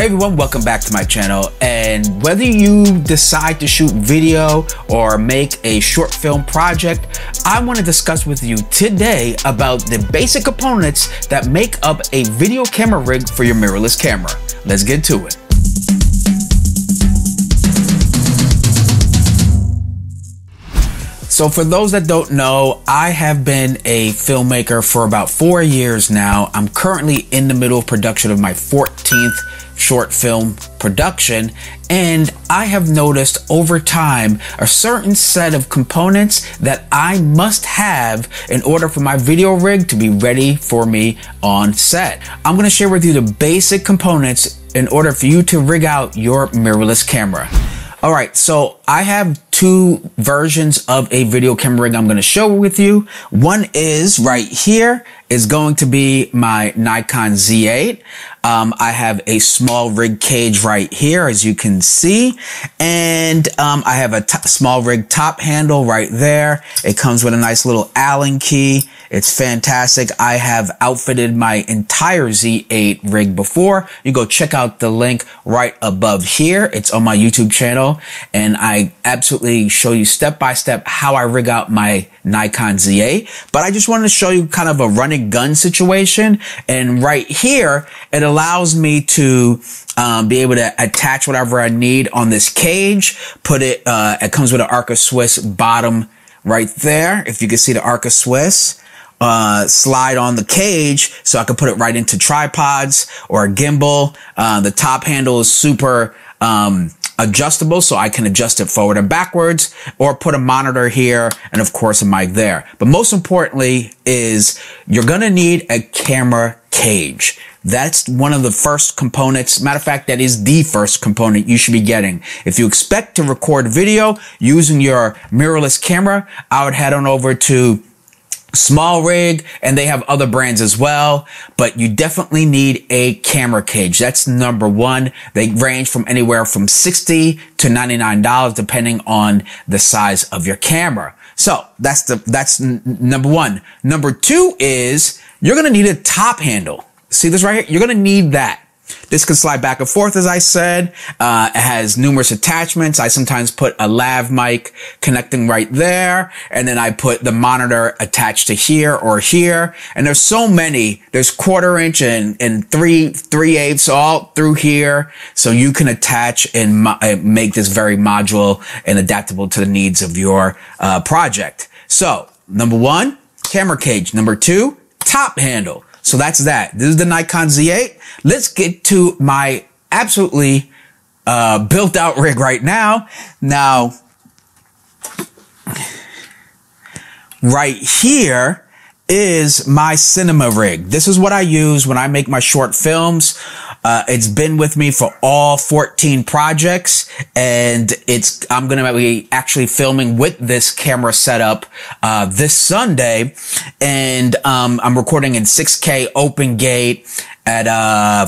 Hey everyone, welcome back to my channel. And whether you decide to shoot video or make a short film project, I want to discuss with you today about the basic components that make up a video camera rig for your mirrorless camera. Let's get to it. So for those that don't know, I have been a filmmaker for about 4 years now. I'm currently in the middle of production of my 14th short film production, and I have noticed over time a certain set of components that I must have in order for my video rig to be ready for me on set. I'm going to share with you the basic components in order for you to rig out your mirrorless camera. All right, so I have two versions of a video camera rig I'm going to show with you. One is right here is going to be my Nikon Z8. I have a small rig cage right here, as you can see, and I have a small rig top handle right there. It comes with a nice little Allen key. It's fantastic. I have outfitted my entire Z8 rig before. You go check out the link right above here. It's on my YouTube channel, and I absolutely show you step by step how I rig out my Nikon Z8. But I just wanted to show you kind of a run and gun situation. And right here, it allows me to be able to attach whatever I need on this cage. It comes with an Arca Swiss bottom right there. If you can see the Arca Swiss. Slide on the cage so I can put it right into tripods or a gimbal. The top handle is super adjustable, so I can adjust it forward and backwards, or put a monitor here and of course a mic there. But most importantly is you're gonna need a camera cage. That's one of the first components. Matter of fact, that is the first component you should be getting. If you expect to record video using your mirrorless camera, I would head on over to Small Rig, and they have other brands as well, but you definitely need a camera cage. That's number one. They range from anywhere from $60 to $99 depending on the size of your camera. So that's number one. Number two is you're going to need a top handle. See this right here? You're going to need that. This can slide back and forth, as I said. It has numerous attachments. I sometimes put a lav mic connecting right there, and then I put the monitor attached to here or here. And there's so many. There's 1/4 inch and 3/8 all through here, so you can attach and make this very modular and adaptable to the needs of your project. So, number one, camera cage. Number two, top handle. So that's that. This is the Nikon Z8. Let's get to my absolutely built out rig right now. Now, right here is my cinema rig. This is what I use when I make my short films. It's been with me for all 14 projects, and I'm going to be actually filming with this camera setup this Sunday, and I'm recording in 6K open gate at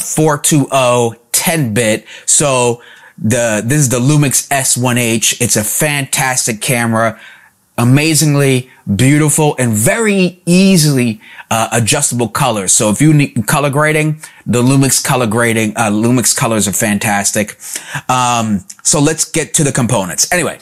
420 10-bit. So this is the Lumix S1H. It's a fantastic camera. Amazingly beautiful and very easily adjustable colors. So if you need color grading, the Lumix colors are fantastic. So let's get to the components. Anyway,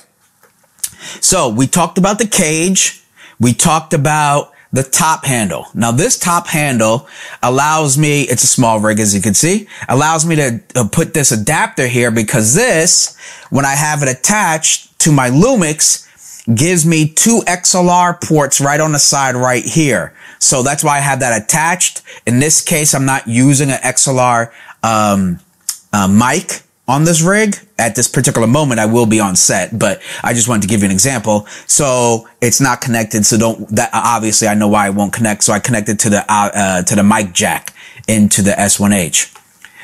so we talked about the cage. We talked about the top handle. Now this top handle allows me, it's a small rig as you can see, allows me to put this adapter here, because this, when I have it attached to my Lumix, gives me 2 XLR ports right on the side right here. So that's why I have that attached. In this case, I'm not using an XLR mic on this rig. At this particular moment, I will be on set, but I just wanted to give you an example. So it's not connected. So obviously I know why it won't connect. So I connected to the mic jack into the S1H.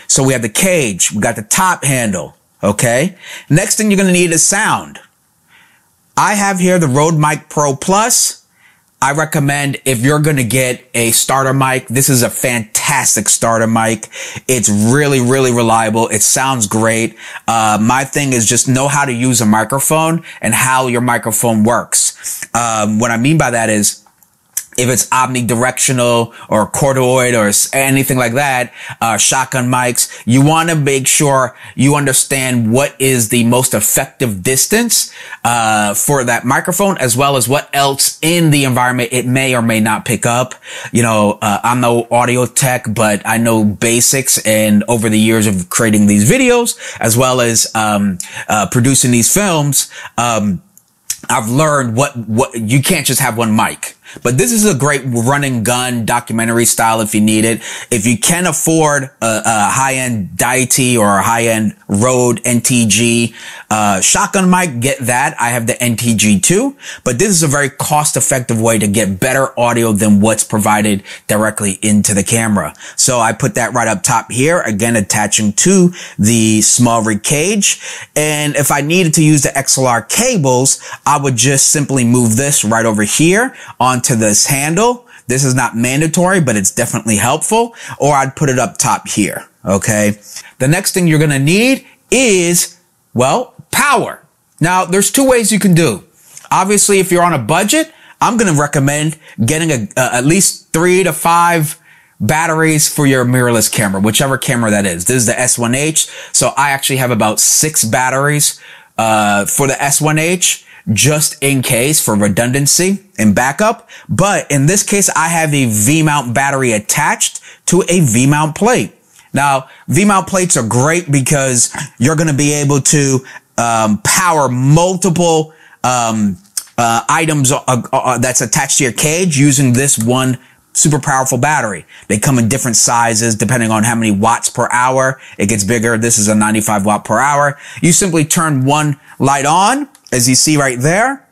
So we have the cage. We got the top handle. Okay. Next thing you're going to need is sound. I have here the Rode Mic Pro Plus. I recommend, if you're going to get a starter mic, this is a fantastic starter mic. It's really, really reliable. It sounds great. My thing is just know how to use a microphone and how your microphone works. What I mean by that is, if it's omnidirectional or corduroy or anything like that, shotgun mics, you want to make sure you understand what is the most effective distance, for that microphone, as well as what else in the environment it may or may not pick up. You know, I'm no audio tech, but I know basics, and over the years of creating these videos, as well as, producing these films, I've learned what you can't just have one mic. But this is a great run and gun documentary style if you need it. If you can afford a high-end Deity or a high-end Rode NTG shotgun mic, get that. I have the NTG too. But this is a very cost-effective way to get better audio than what's provided directly into the camera. So I put that right up top here, again attaching to the small rig cage. And if I needed to use the XLR cables, I would just simply move this right over here onto this handle. This is not mandatory, but it's definitely helpful. Or I'd put it up top here. Okay. The next thing you're going to need is, well, power. Now, there's two ways you can do. Obviously, if you're on a budget, I'm going to recommend getting at least 3 to 5 batteries for your mirrorless camera, whichever camera that is. This is the S1H. So I actually have about 6 batteries, for the S1H, just in case, for redundancy and backup. But in this case, I have a V-mount battery attached to a V-mount plate. Now, V-mount plates are great because you're going to be able to power multiple items that's attached to your cage using this one super powerful battery. They come in different sizes depending on how many watts per hour. It gets bigger. This is a 95 watt per hour. You simply turn one light on, as you see right there,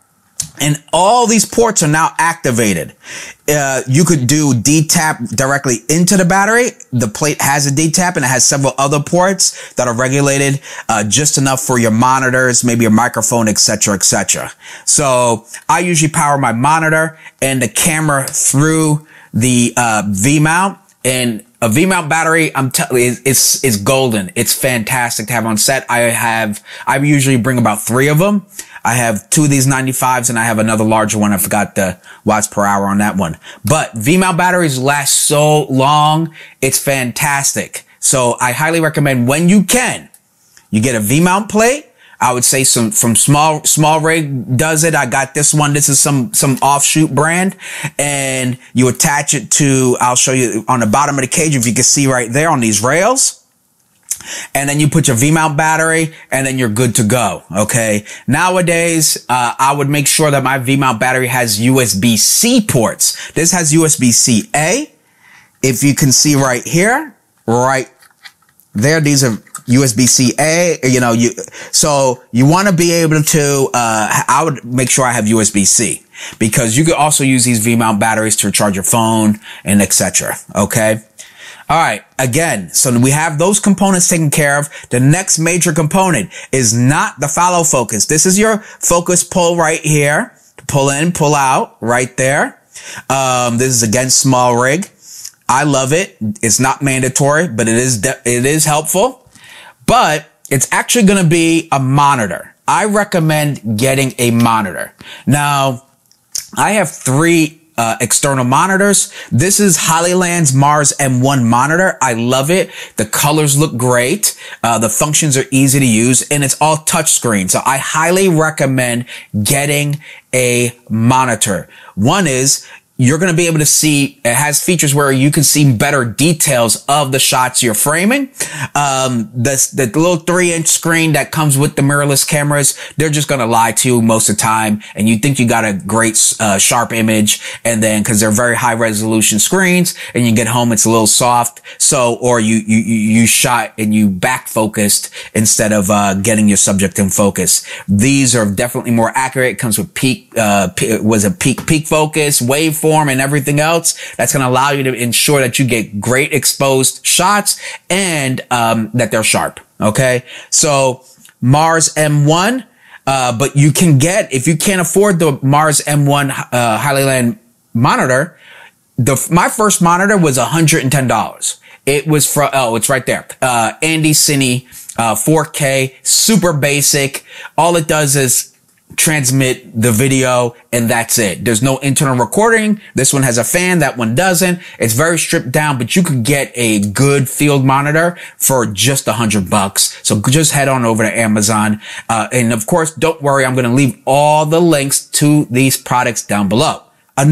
and all these ports are now activated. You could do D-tap directly into the battery. The plate has a D-tap and it has several other ports that are regulated, just enough for your monitors, maybe your microphone, etc., etc. So I usually power my monitor and the camera through the V-mount. And a V-mount battery, I'm telling you, it's golden. It's fantastic to have on set. I usually bring about 3 of them. I have 2 of these 95s and I have another larger one. I forgot the watts per hour on that one. But V-mount batteries last so long. It's fantastic. So I highly recommend, when you can, you get a V-mount plate. I would say from small rig does it. I got this one. This is some offshoot brand, and you attach it to, I'll show you on the bottom of the cage, if you can see right there on these rails. And then you put your V-mount battery and then you're good to go. Okay. Nowadays, I would make sure that my V-mount battery has USB-C ports. This has USB-C-A. If you can see right here, right there, these are USB-C-A, so you want to be able to, I would make sure I have USB-C, because you could also use these V-mount batteries to charge your phone and etc. Okay. All right. Again, so we have those components taken care of. The next major component is not the follow focus. This is your focus pull right here. Pull in, pull out right there. This is again small rig. I love it. It's not mandatory, but it is helpful. But it's actually going to be a monitor. I recommend getting a monitor. Now, I have 3 external monitors. This is Hollyland's Mars M1 monitor. I love it. The colors look great. The functions are easy to use, and it's all touchscreen. So I highly recommend getting a monitor. One is, you're going to be able to see, it has features where you can see better details of the shots you're framing. The little 3-inch screen that comes with the mirrorless cameras, they're just going to lie to you most of the time. And you think you got a great, sharp image. And then, cause they're very high resolution screens, and you get home, it's a little soft. So, or you shot and you back focused instead of, getting your subject in focus. These are definitely more accurate. It comes with peak focus, wave form, and everything else. That's going to allow you to ensure that you get great exposed shots and that they're sharp. Okay, so Mars M1, but you can get, if you can't afford the Mars M1 Hollyland monitor, my first monitor was $110. It was from, it's right there. Andy Cine 4K, super basic. All it does is transmit the video, and that's it. There's no internal recording. This one has a fan, that one doesn't. It's very stripped down, but you could get a good field monitor for just $100. So just head on over to Amazon. And of course, don't worry, I'm going to leave all the links to these products down below. I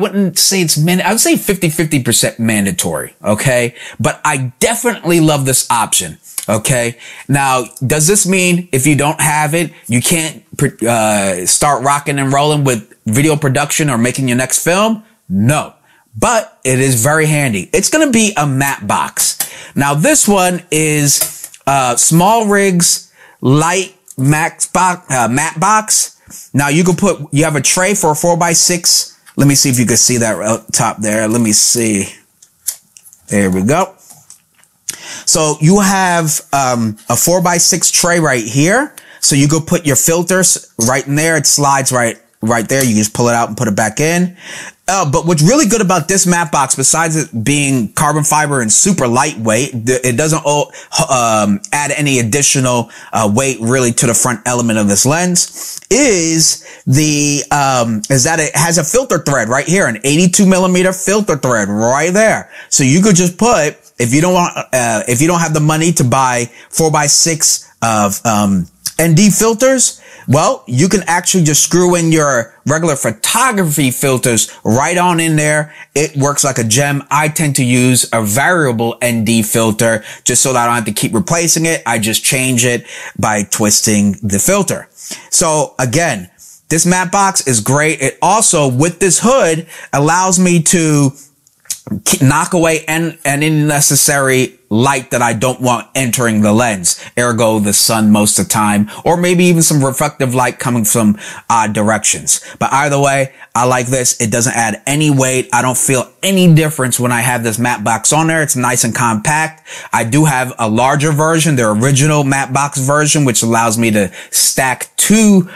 wouldn't say it's I would say 50% mandatory. Okay. But I definitely love this option. Okay. Now, does this mean if you don't have it, you can't start rocking and rolling with video production or making your next film? No, but it is very handy. It's going to be a matte box. Now, this one is Small Rigs Light matte box. Now, you have a tray for a 4x6. Let me see if you can see that up top there. Let me see. There we go. So you have a 4x6 tray right here. So you could put your filters right in there. It slides right there. You just pull it out and put it back in. But what's really good about this matte box, besides it being carbon fiber and super lightweight, it doesn't add any additional weight really to the front element of this lens, is that it has a filter thread right here, an 82mm filter thread right there. So you could just put, if you don't have the money to buy 4x6 of ND filters, well, you can actually just screw in your regular photography filters right on in there. It works like a gem. I tend to use a variable ND filter just so that I don't have to keep replacing it. I just change it by twisting the filter. So again, this matte box is great. It also, with this hood, allows me to knock away any unnecessary light that I don't want entering the lens, ergo the sun most of the time, or maybe even some reflective light coming from odd directions. But either way, I like this. It doesn't add any weight. I don't feel any difference when I have this matte box on there. It's nice and compact. I do have a larger version, the original matte box version, which allows me to stack two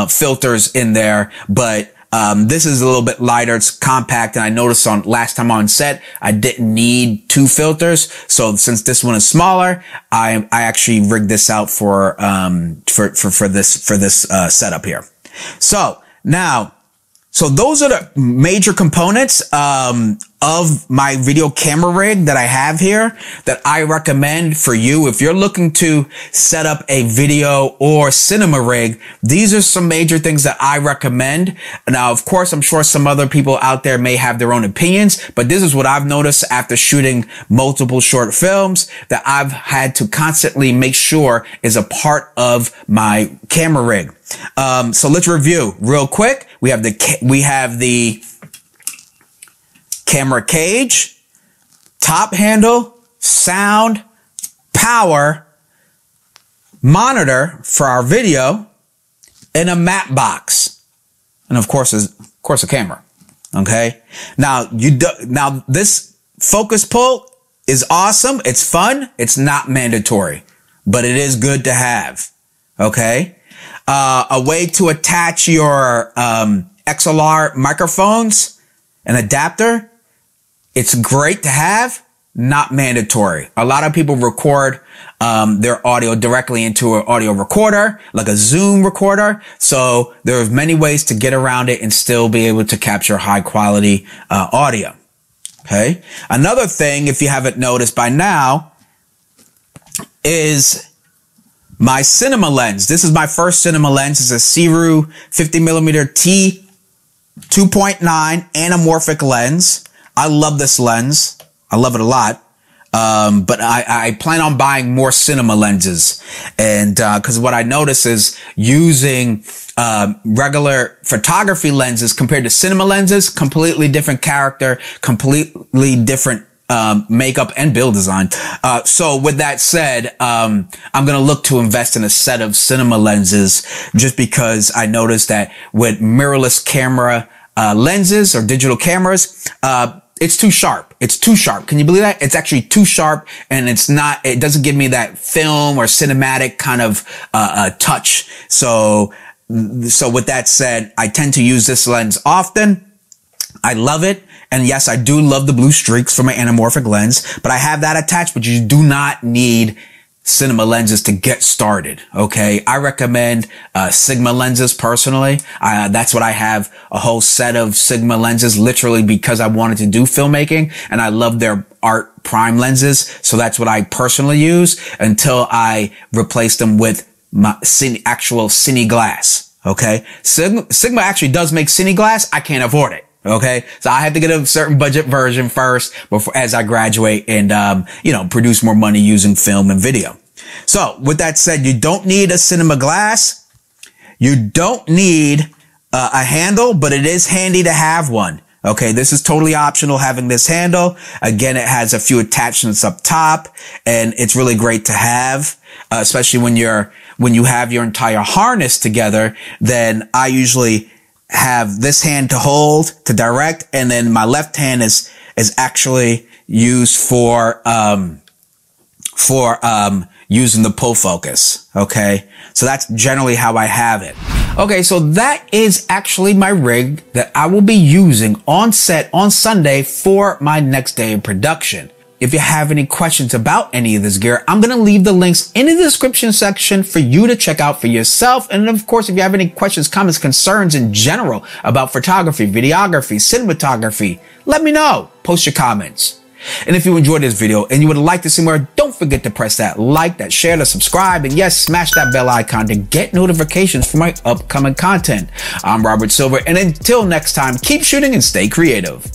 filters in there, but this is a little bit lighter. It's compact. And I noticed last time on set, I didn't need two filters. So since this one is smaller, I actually rigged this out for this setup here. So now, those are the major components, of my video camera rig that I have here that I recommend for you. If you're looking to set up a video or cinema rig, these are some major things that I recommend. Now, of course, I'm sure some other people out there may have their own opinions, but this is what I've noticed after shooting multiple short films that I've had to constantly make sure is a part of my camera rig. So let's review real quick. We have the camera cage, top handle, sound, power, monitor for our video, and a matte box. And of course a camera. Okay. Now this focus pull is awesome. It's fun. It's not mandatory, but it is good to have. Okay. A way to attach your, XLR microphones, an adapter. It's great to have, not mandatory. A lot of people record their audio directly into an audio recorder, like a Zoom recorder. So there's many ways to get around it and still be able to capture high quality audio. Okay. Another thing, if you haven't noticed by now, is my cinema lens. This is my first cinema lens. It's a Siru 50mm T 2.9 anamorphic lens. I love this lens. I love it a lot. But I plan on buying more cinema lenses. And, cause what I notice is using, regular photography lenses compared to cinema lenses, completely different character, completely different, makeup and build design. So with that said, I'm going to look to invest in a set of cinema lenses just because I noticed that with mirrorless camera, lenses or digital cameras, it's too sharp. It's too sharp. Can you believe that? It's actually too sharp and it doesn't give me that film or cinematic kind of, touch. So with that said, I tend to use this lens often. I love it. And yes, I do love the blue streaks for my anamorphic lens, but I have that attached, but you do not need cinema lenses to get started. Okay. I recommend, Sigma lenses personally. That's what I have, a whole set of Sigma lenses literally because I wanted to do filmmaking and I love their art prime lenses. So that's what I personally use until I replace them with my actual cine glass. Okay. Sigma actually does make cine glass. I can't afford it. Okay. So I had to get a certain budget version first before, as I graduate and, produce more money using film and video. So with that said, you don't need a cinema glass. You don't need a handle, but it is handy to have one. Okay. This is totally optional having this handle. Again, it has a few attachments up top and it's really great to have, especially when you have your entire harness together. Then I usually have this hand to hold, to direct, and then my left hand is actually used for using the pull focus. Okay. So that's generally how I have it. Okay. So that is actually my rig that I will be using on set on Sunday for my next day of production. If you have any questions about any of this gear, I'm going to leave the links in the description section for you to check out for yourself. And of course, if you have any questions, comments, concerns in general about photography, videography, cinematography, let me know. Post your comments. And if you enjoyed this video and you would like to see more, don't forget to press that like, that share, that subscribe, and yes, smash that bell icon to get notifications for my upcoming content. I'm Robert Silver, and until next time, keep shooting and stay creative.